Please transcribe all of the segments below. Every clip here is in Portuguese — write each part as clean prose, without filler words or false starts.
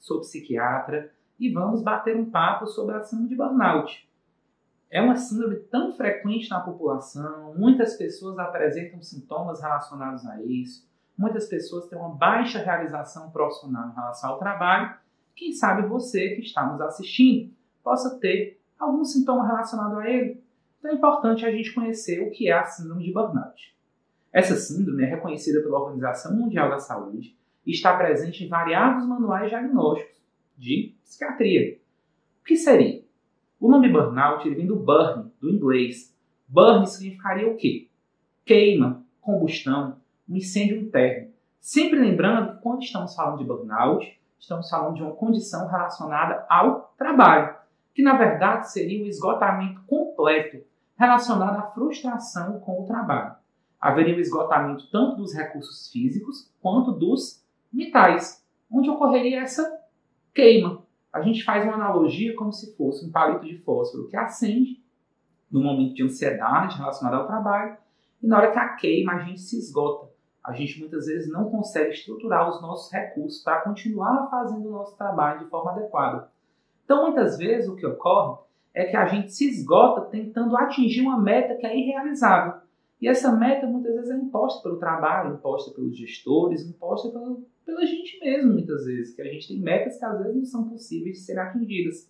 sou psiquiatra e vamos bater um papo sobre a síndrome de burnout. É uma síndrome tão frequente na população, muitas pessoas apresentam sintomas relacionados a isso, muitas pessoas têm uma baixa realização profissional em relação ao trabalho. Quem sabe você que está nos assistindo possa ter algum sintoma relacionado a ele. Então é importante a gente conhecer o que é a síndrome de burnout. Essa síndrome é reconhecida pela Organização Mundial da Saúde e está presente em variados manuais diagnósticos de psiquiatria. O que seria? O nome burnout vem do burn, do inglês. Burn significaria o quê? Queima, combustão, um incêndio interno. Sempre lembrando que quando estamos falando de burnout, estamos falando de uma condição relacionada ao trabalho, que na verdade seria o esgotamento completo relacionado à frustração com o trabalho. Haveria um esgotamento tanto dos recursos físicos quanto dos mentais, onde ocorreria essa queima. A gente faz uma analogia como se fosse um palito de fósforo que acende no momento de ansiedade relacionada ao trabalho e na hora que a queima a gente se esgota. A gente muitas vezes não consegue estruturar os nossos recursos para continuar fazendo o nosso trabalho de forma adequada. Então, muitas vezes o que ocorre é que a gente se esgota tentando atingir uma meta que é irrealizável. E essa meta muitas vezes é imposta pelo trabalho, imposta pelos gestores, imposta pela gente mesmo, muitas vezes, que a gente tem metas que às vezes não são possíveis de serem atingidas.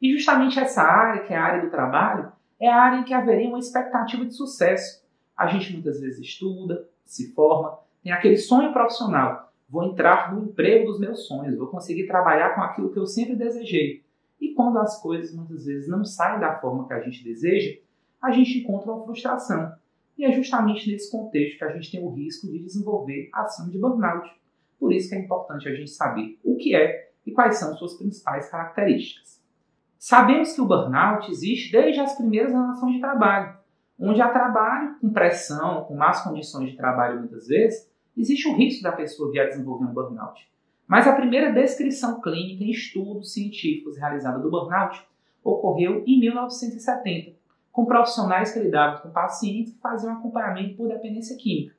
E justamente essa área, que é a área do trabalho, é a área em que haveria uma expectativa de sucesso. A gente muitas vezes estuda, se forma, tem aquele sonho profissional. Vou entrar no emprego dos meus sonhos, vou conseguir trabalhar com aquilo que eu sempre desejei. E quando as coisas muitas vezes não saem da forma que a gente deseja, a gente encontra uma frustração. E é justamente nesse contexto que a gente tem o risco de desenvolver a síndrome de burnout. Por isso que é importante a gente saber o que é e quais são suas principais características. Sabemos que o burnout existe desde as primeiras relações de trabalho, onde há trabalho com pressão, com más condições de trabalho muitas vezes, existe o risco da pessoa vir a desenvolver um burnout. Mas a primeira descrição clínica em estudos científicos realizada do burnout ocorreu em 1970, com profissionais que lidavam com pacientes que faziam acompanhamento por dependência química.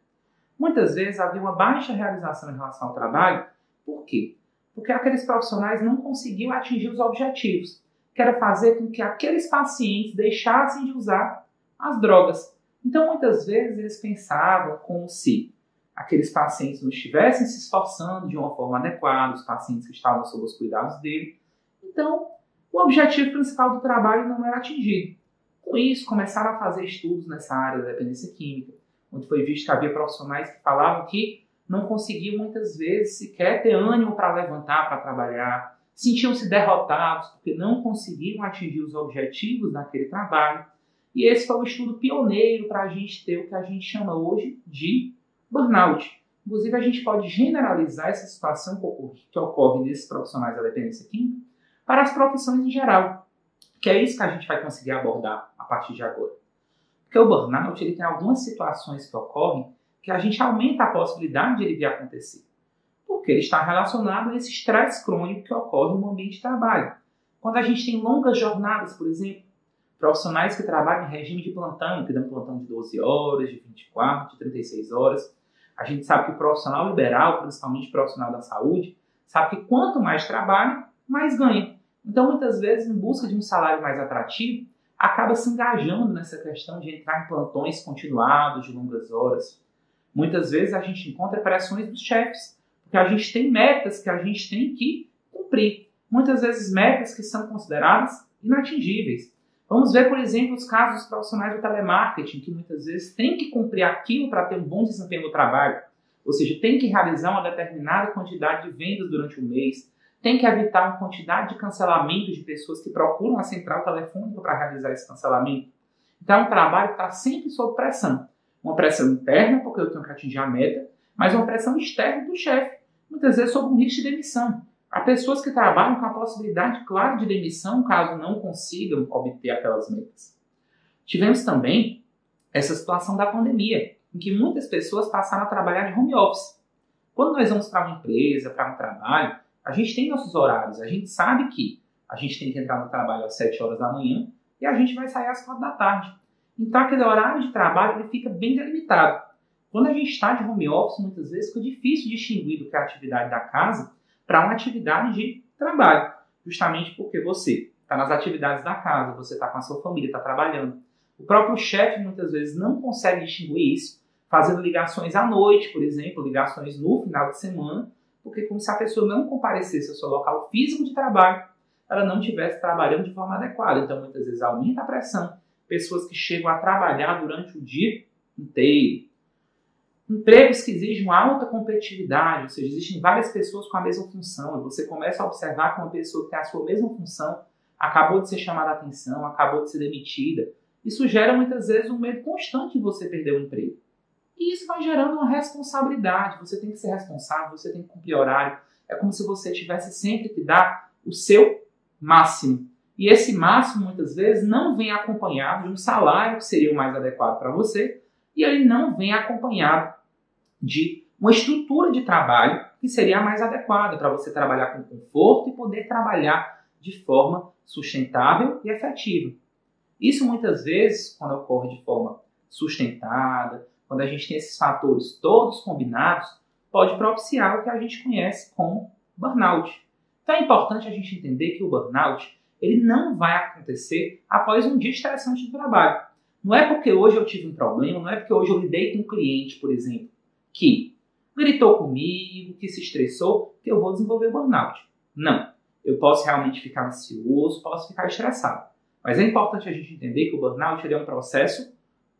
Muitas vezes havia uma baixa realização em relação ao trabalho. Por quê? Porque aqueles profissionais não conseguiam atingir os objetivos, que era fazer com que aqueles pacientes deixassem de usar as drogas. Então, muitas vezes, eles pensavam como se aqueles pacientes não estivessem se esforçando de uma forma adequada, os pacientes que estavam sob os cuidados dele. Então, o objetivo principal do trabalho não era atingido. Com isso, começaram a fazer estudos nessa área da dependência química, onde foi visto que havia profissionais que falavam que não conseguiam muitas vezes sequer ter ânimo para levantar, para trabalhar, sentiam-se derrotados porque não conseguiam atingir os objetivos daquele trabalho. E esse foi um estudo pioneiro para a gente ter o que a gente chama hoje de burnout. Inclusive, a gente pode generalizar essa situação que ocorre nesses profissionais da dependência química para as profissões em geral, que é isso que a gente vai conseguir abordar a partir de agora. Porque o burnout ele tem algumas situações que ocorrem que a gente aumenta a possibilidade de ele vir a acontecer. Porque ele está relacionado a esse estresse crônico que ocorre no ambiente de trabalho. Quando a gente tem longas jornadas, por exemplo, profissionais que trabalham em regime de plantão, que dão plantão de 12 horas, de 24, de 36 horas. A gente sabe que o profissional liberal, principalmente o profissional da saúde, sabe que quanto mais trabalha, mais ganha. Então, muitas vezes, em busca de um salário mais atrativo, acaba se engajando nessa questão de entrar em plantões continuados de longas horas. Muitas vezes a gente encontra pressões dos chefes, porque a gente tem metas que a gente tem que cumprir. Muitas vezes metas que são consideradas inatingíveis. Vamos ver, por exemplo, os casos dos profissionais do telemarketing, que muitas vezes têm que cumprir aquilo para ter um bom desempenho no trabalho. Ou seja, tem que realizar uma determinada quantidade de vendas durante o mês, tem que evitar uma quantidade de cancelamento de pessoas que procuram a central telefônica para realizar esse cancelamento. Então, é um trabalho que está sempre sob pressão. Uma pressão interna, porque eu tenho que atingir a meta, mas uma pressão externa do chefe, muitas vezes sob um risco de demissão. Há pessoas que trabalham com a possibilidade clara de demissão caso não consigam obter aquelas metas. Tivemos também essa situação da pandemia, em que muitas pessoas passaram a trabalhar de home office. Quando nós vamos para uma empresa, para um trabalho, a gente tem nossos horários, a gente sabe que a gente tem que entrar no trabalho às 7 horas da manhã e a gente vai sair às 4 da tarde. Então aquele horário de trabalho ele fica bem delimitado. Quando a gente está de home office, muitas vezes fica difícil distinguir do que é a atividade da casa para uma atividade de trabalho, justamente porque você está nas atividades da casa, você está com a sua família, está trabalhando. O próprio chefe muitas vezes não consegue distinguir isso, fazendo ligações à noite, por exemplo, ligações no final de semana, porque como se a pessoa não comparecesse ao seu local físico de trabalho, ela não estivesse trabalhando de forma adequada. Então, muitas vezes aumenta a pressão. Pessoas que chegam a trabalhar durante o dia inteiro. Empregos que exigem alta competitividade, ou seja, existem várias pessoas com a mesma função, e você começa a observar que uma pessoa que tem a sua mesma função acabou de ser chamada a atenção, acabou de ser demitida. Isso gera muitas vezes um medo constante de você perder o emprego. E isso vai gerando uma responsabilidade. Você tem que ser responsável, você tem que cumprir horário. É como se você tivesse sempre que dar o seu máximo. E esse máximo, muitas vezes, não vem acompanhado de um salário que seria o mais adequado para você, e ele não vem acompanhado de uma estrutura de trabalho que seria a mais adequada para você trabalhar com conforto e poder trabalhar de forma sustentável e efetiva. Isso, muitas vezes, quando ocorre de forma sustentada, quando a gente tem esses fatores todos combinados, pode propiciar o que a gente conhece como burnout. Então é importante a gente entender que o burnout ele não vai acontecer após um dia estressante de trabalho. Não é porque hoje eu tive um problema, não é porque hoje eu lidei com um cliente, por exemplo, que gritou comigo, que se estressou, que eu vou desenvolver burnout. Não. Eu posso realmente ficar ansioso, posso ficar estressado. Mas é importante a gente entender que o burnout ele é um processo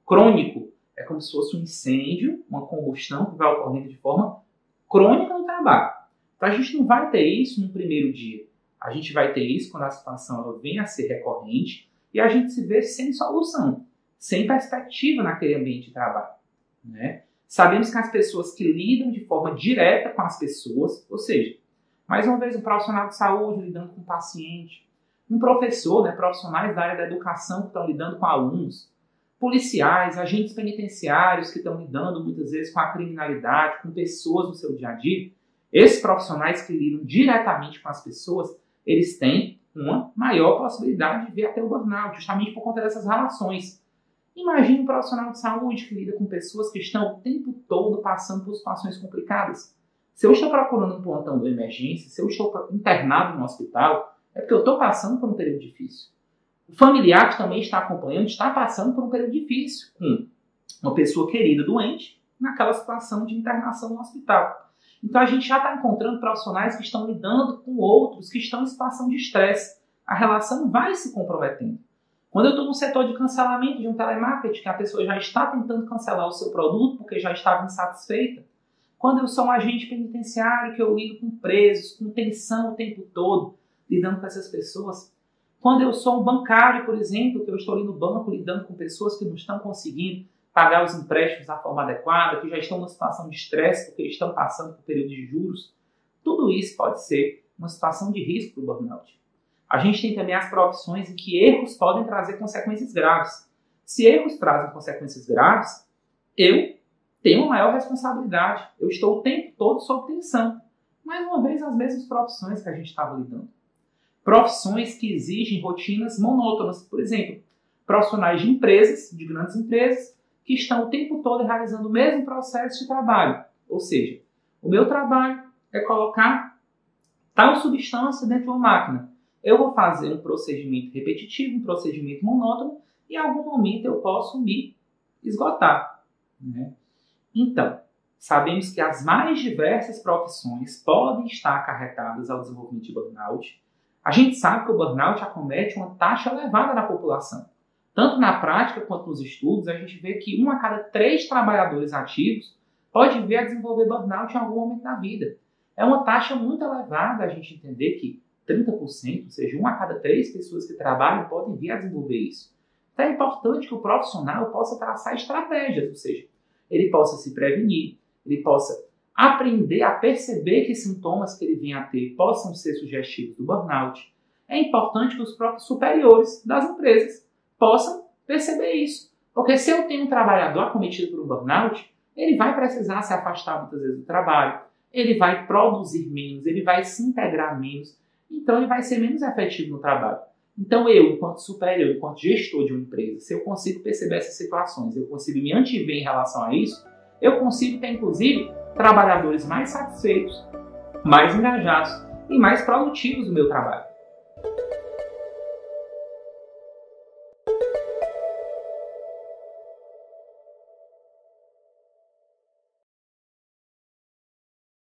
crônico. É como se fosse um incêndio, uma combustão que vai ocorrendo de forma crônica no trabalho. Então a gente não vai ter isso no primeiro dia. A gente vai ter isso quando a situação ela vem a ser recorrente e a gente se vê sem solução, sem perspectiva naquele ambiente de trabalho. Né? Sabemos que as pessoas que lidam de forma direta com as pessoas, ou seja, mais uma vez um profissional de saúde lidando com um paciente, um professor, né, profissionais da área da educação que estão lidando com alunos, policiais, agentes penitenciários que estão lidando muitas vezes com a criminalidade, com pessoas no seu dia a dia, esses profissionais que lidam diretamente com as pessoas, eles têm uma maior possibilidade de vir até o burnout, justamente por conta dessas relações. Imagine um profissional de saúde que lida com pessoas que estão o tempo todo passando por situações complicadas. Se eu estou procurando um plantão de emergência, se eu estou internado no hospital, é porque eu estou passando por um período difícil. O familiar que também está acompanhando está passando por um período difícil, com uma pessoa querida doente naquela situação de internação no hospital. Então a gente já está encontrando profissionais que estão lidando com outros que estão em situação de estresse. A relação vai se comprometendo. Quando eu estou no setor de cancelamento de um telemarketing, que a pessoa já está tentando cancelar o seu produto porque já estava insatisfeita. Quando eu sou um agente penitenciário, que eu lido com presos, com tensão o tempo todo, lidando com essas pessoas. Quando eu sou um bancário, por exemplo, que eu estou ali no banco lidando com pessoas que não estão conseguindo pagar os empréstimos da forma adequada, que já estão numa situação de estresse porque estão passando por período de juros, tudo isso pode ser uma situação de risco para o burnout. A gente tem também as profissões em que erros podem trazer consequências graves. Se erros trazem consequências graves, eu tenho uma maior responsabilidade. Eu estou o tempo todo sob tensão. Mais uma vez, as mesmas profissões que a gente estava lidando. Profissões que exigem rotinas monótonas. Por exemplo, profissionais de empresas, de grandes empresas, que estão o tempo todo realizando o mesmo processo de trabalho. Ou seja, o meu trabalho é colocar tal substância dentro de uma máquina. Eu vou fazer um procedimento repetitivo, um procedimento monótono, e em algum momento eu posso me esgotar. Né? Então, sabemos que as mais diversas profissões podem estar acarretadas ao desenvolvimento de burnout. A gente sabe que o burnout acomete uma taxa elevada na população. Tanto na prática quanto nos estudos, a gente vê que 1 a cada 3 trabalhadores ativos pode vir a desenvolver burnout em algum momento da vida. É uma taxa muito elevada a gente entender que 30%, ou seja, 1 a cada 3 pessoas que trabalham podem vir a desenvolver isso. Então é importante que o profissional possa traçar estratégias, ou seja, ele possa se prevenir, ele possa aprender a perceber que sintomas que ele vem a ter possam ser sugestivos do burnout. É importante que os próprios superiores das empresas possam perceber isso. Porque se eu tenho um trabalhador acometido por um burnout, ele vai precisar se afastar muitas vezes do trabalho, ele vai produzir menos, ele vai se integrar menos, então ele vai ser menos efetivo no trabalho. Então eu, enquanto superior, enquanto gestor de uma empresa, se eu consigo perceber essas situações, eu consigo me antever em relação a isso, eu consigo ter, inclusive, trabalhadores mais satisfeitos, mais engajados e mais produtivos no meu trabalho.